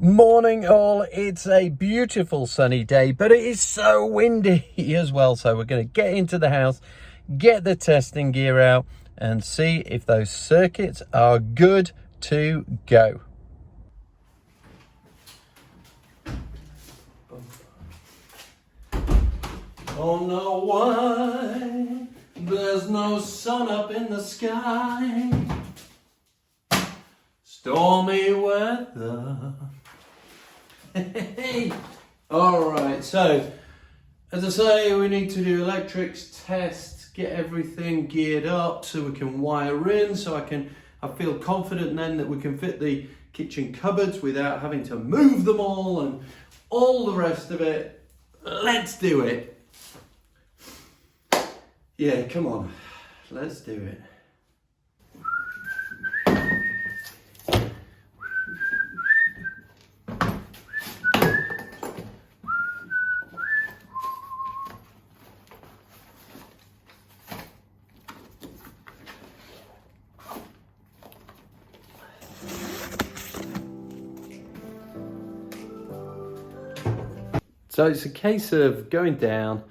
Morning all, it's a beautiful sunny day, but it is so windy as well. So we're going to get into the house, get the testing gear out and see if those circuits are good to go. Oh no, why there's no sun up in the sky? Stormy weather. Hey. All right, so as I say, we need to do electrics tests, get everything geared up so we can wire in, so I feel confident then that we can fit the kitchen cupboards without having to move them all and all the rest of it. Let's do it. Yeah, come on, let's do it. So it's a case of going down,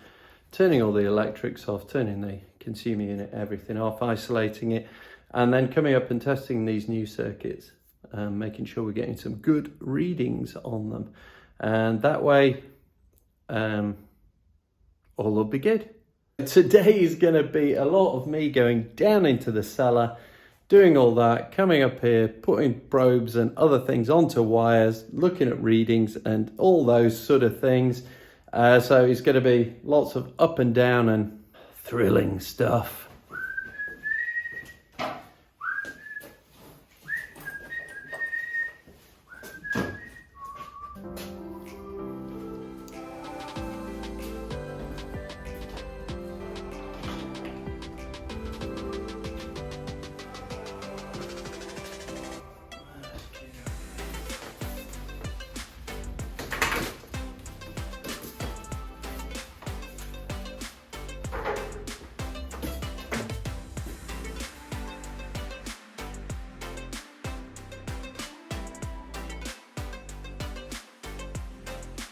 turning all the electrics off, turning the consumer unit, everything off, isolating it, and then coming up and testing these new circuits, making sure we're getting some good readings on them. And that way, all will be good. Today is going to be a lot of me going down into the cellar, doing all that, coming up here, putting probes and other things onto wires, looking at readings and all those sort of things. So it's going to be lots of up and down and thrilling stuff.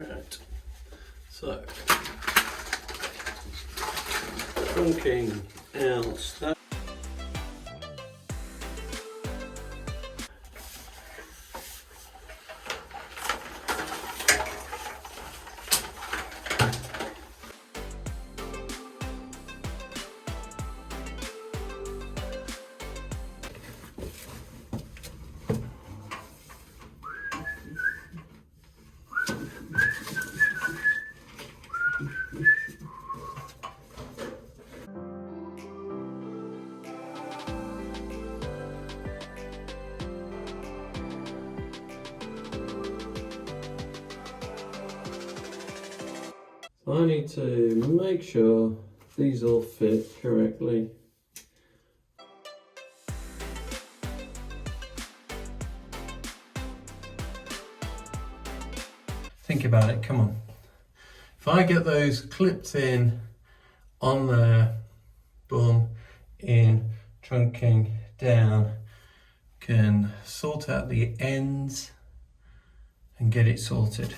Right, so trunking out that. I need to make sure these all fit correctly. Think about it, come on. If I get those clipped in on there, boom, in, trunking down, can sort out the ends and get it sorted.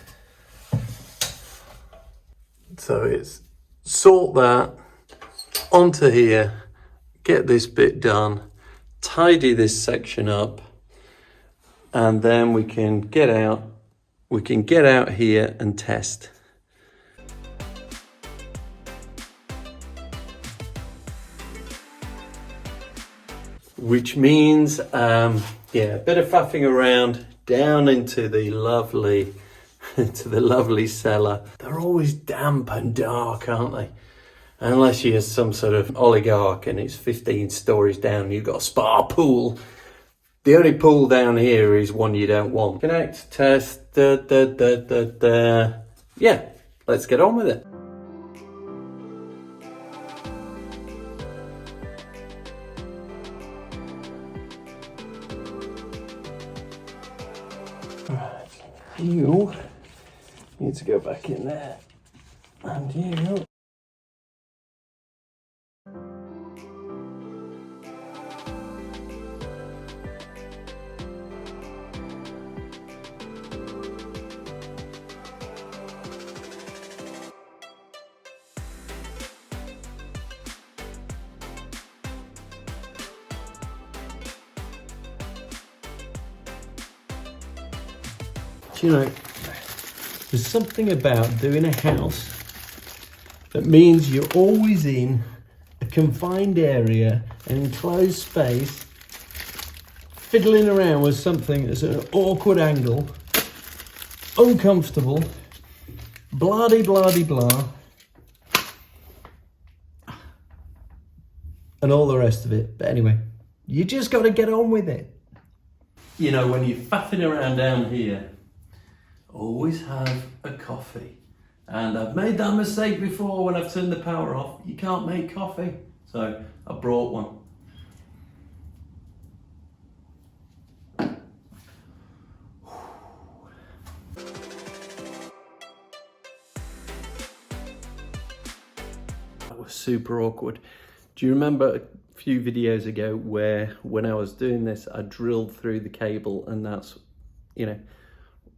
So it's sort that onto here, get this bit done, tidy this section up, and then we can get out here and test. Which means, yeah, a bit of faffing around down into the lovely cellar. They're always damp and dark, aren't they? Unless you're some sort of oligarch and it's 15 stories down, you've got a spa pool. The only pool down here is one you don't want. Connect, test, yeah, let's get on with it. Right, you need to go back in there, and you. Do you know, there's something about doing a house that means you're always in a confined area, an enclosed space, fiddling around with something that's at an awkward angle, uncomfortable, blah-de-blah-de-blah, and all the rest of it. But anyway, you just got to get on with it. You know, when you're faffing around down here, always have a coffee. And I've made that mistake before when I've turned the power off. You can't make coffee. So I brought one. That was super awkward. Do you remember a few videos ago where when I was doing this, I drilled through the cable and that's, you know,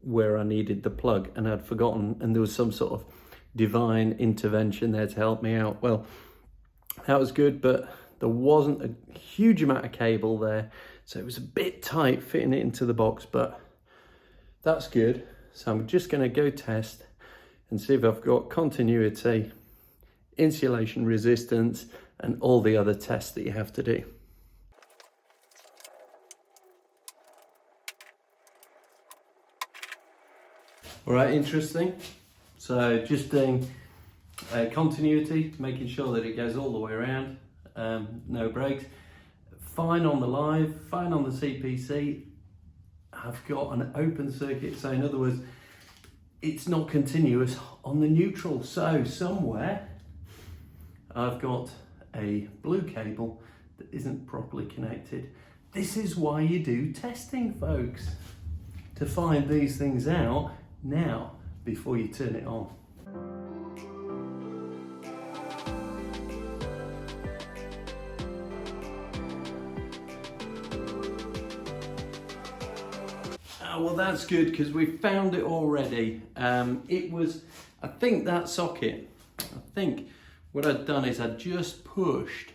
where I needed the plug, and I'd forgotten, and there was some sort of divine intervention there to help me out. Well, that was good, but there wasn't a huge amount of cable there, so it was a bit tight fitting it into the box, but that's good. So I'm just going to go test and see if I've got continuity, insulation resistance, and all the other tests that you have to do. All right, interesting. So just doing continuity, making sure that it goes all the way around, no breaks. Fine on the live, fine on the CPC. I've got an open circuit, so in other words, it's not continuous on the neutral. So somewhere I've got a blue cable that isn't properly connected. This is why you do testing, folks, to find these things out now before you turn it on. Well, that's good because we found it already. It was, I think that socket, I think what I'd done is I'd just pushed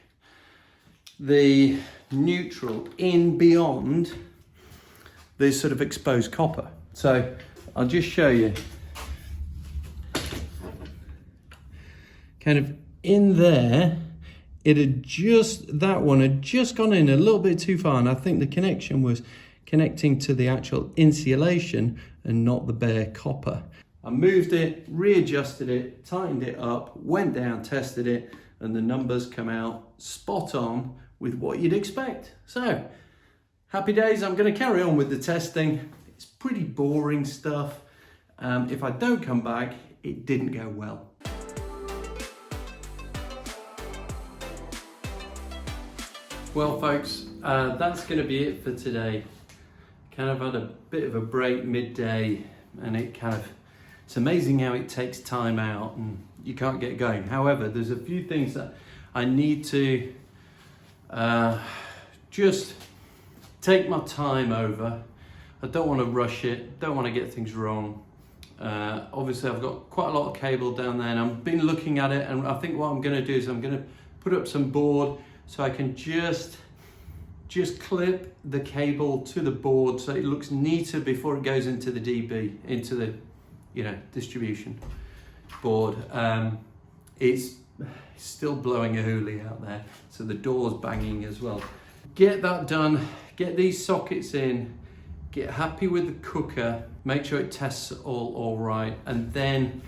the neutral in beyond this sort of exposed copper. So I'll just show you. Kind of in there, that one had just gone in a little bit too far, and I think the connection was connecting to the actual insulation and not the bare copper. I moved it, readjusted it, tightened it up, went down, tested it, and the numbers come out spot on with what you'd expect. So, happy days. I'm going to carry on with the testing. It's pretty boring stuff. If I don't come back, it didn't go well. Well, folks, that's going to be it for today. Kind of had a bit of a break midday, and it's amazing how it takes time out and you can't get going. However, there's a few things that I need to just take my time over. I don't want to rush it, don't want to get things wrong. Obviously I've got quite a lot of cable down there, and I've been looking at it, and I think what I'm going to do is I'm going to put up some board so I can just clip the cable to the board so it looks neater before it goes into the DB, into the distribution board. It's still blowing a hoolie out there, so the door's banging as well. Get that done, get these sockets in, get happy with the cooker, make sure it tests all right, and then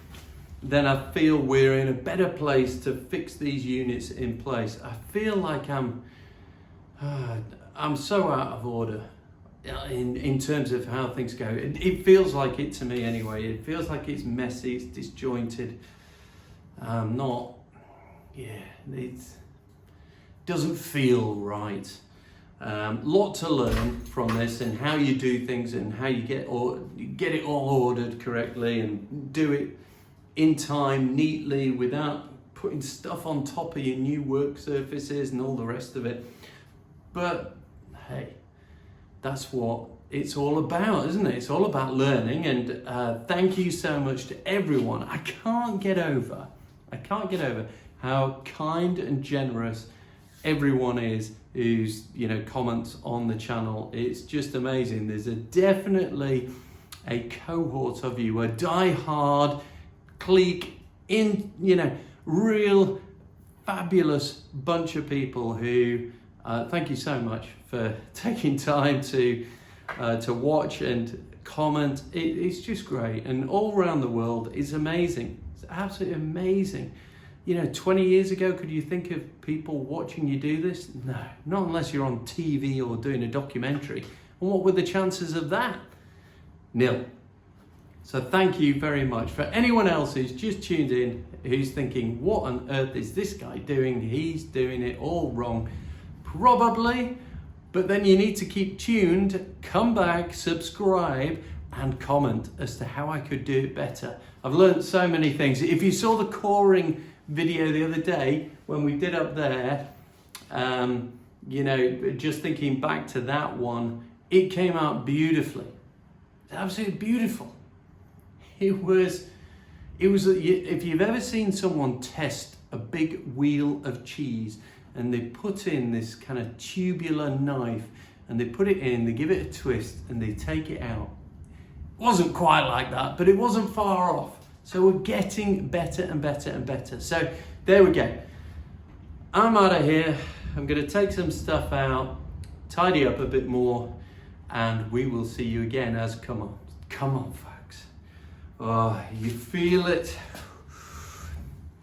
I feel we're in a better place to fix these units in place. I feel like I'm so out of order in terms of how things go. It feels like it to me anyway. It feels like it's messy, it's disjointed. It doesn't feel right. Lot to learn from this, and how you do things, and how you get it all ordered correctly and do it in time, neatly, without putting stuff on top of your new work surfaces and all the rest of it. But hey, that's what it's all about, isn't it? It's all about learning. And thank you so much to everyone. I can't get over how kind and generous everyone is who's comments on the channel. It's just amazing. There's definitely a cohort of you, a die-hard, clique, real fabulous bunch of people who, thank you so much for taking time to watch and comment. It's just great, and all around the world, it's amazing. It's absolutely amazing. 20 years ago, could you think of people watching you do this? No, not unless you're on TV or doing a documentary. And what were the chances of that? Nil. So thank you very much. For anyone else who's just tuned in, who's thinking, what on earth is this guy doing? He's doing it all wrong. Probably, but then you need to keep tuned, come back, subscribe, and comment as to how I could do it better. I've learned so many things. If you saw the coring video the other day when we did up there, just thinking back to that one, it came out beautifully. It's absolutely beautiful. It was, if you've ever seen someone test a big wheel of cheese and they put in this kind of tubular knife and they put it in, they give it a twist and they take it out. It wasn't quite like that, but it wasn't far off. So we're getting better and better and better. So there we go. I'm out of here. I'm going to take some stuff out, tidy up a bit more, and we will see you again as come on folks. Oh, you feel it.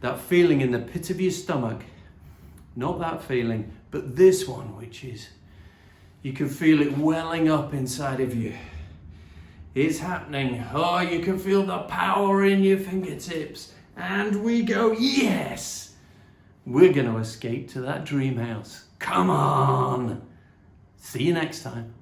That feeling in the pit of your stomach. Not that feeling, but this one, which is, you can feel it welling up inside of you. It's happening. Oh, you can feel the power in your fingertips. And we go, yes! We're going to escape to that dream house. Come on! See you next time.